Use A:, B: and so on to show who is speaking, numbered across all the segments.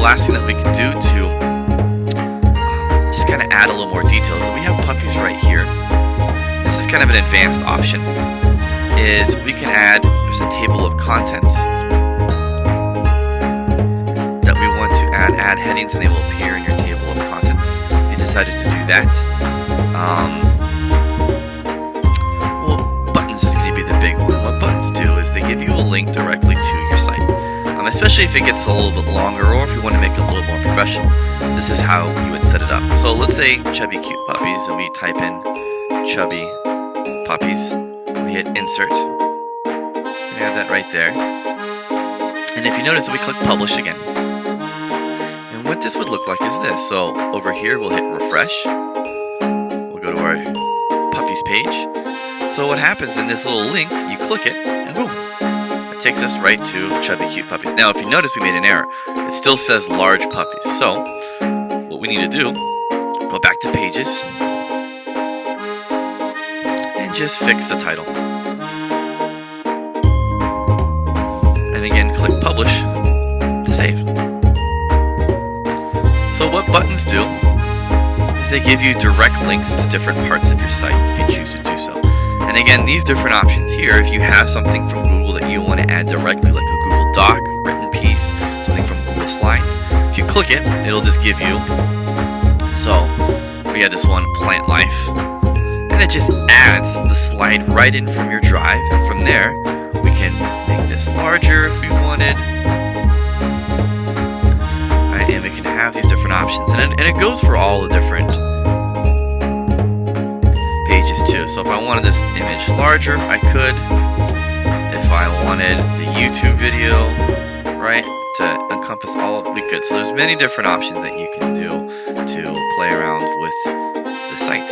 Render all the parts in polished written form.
A: last thing that we can do to just kind of add a little more details, so we have puppies right here. This is kind of an advanced option, is we can add, there's a table of contents that we want to add headings, and they will appear in your table of contents. If you decided to do that. Well, buttons is going to be the big one. What buttons do is they give you a link directly to your site. Especially if it gets a little bit longer, or if you want to make it a little more professional, this is how you would set it up. So let's say Chubby Cute Puppies, and we type in Chubby Puppies. We hit Insert. We have that right there. And if you notice, we click Publish again. And what this would look like is this. So over here, we'll hit Refresh. We'll go to our Puppies page. So what happens in this little link, you click it, and boom. Takes us right to Chubby Cute Puppies. Now, if you notice, we made an error. It still says large puppies. So, what we need to do, go back to Pages, and just fix the title. And again, click Publish to save. So what buttons do is they give you direct links to different parts of your site if you choose to do so. And again, these different options here, if you have something from Google that you want to add directly, like a Google Doc, written piece, something from Google Slides, if you click it, it'll just give you, so we had this one, Plant Life, and it just adds the slide right in from your drive, and from there, we can make this larger if we wanted, right, and we can have these different options, and it goes for all the different pages too. So if I wanted this image larger, I could. If I wanted the YouTube video, right, to encompass all of it, we could. So there's many different options that you can do to play around with the site.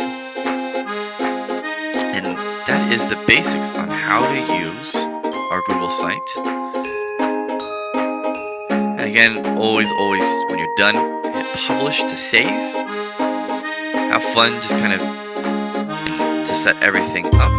A: And that is the basics on how to use our Google site. And again, always, when you're done, hit Publish to save. Have fun, just kind of to set everything up.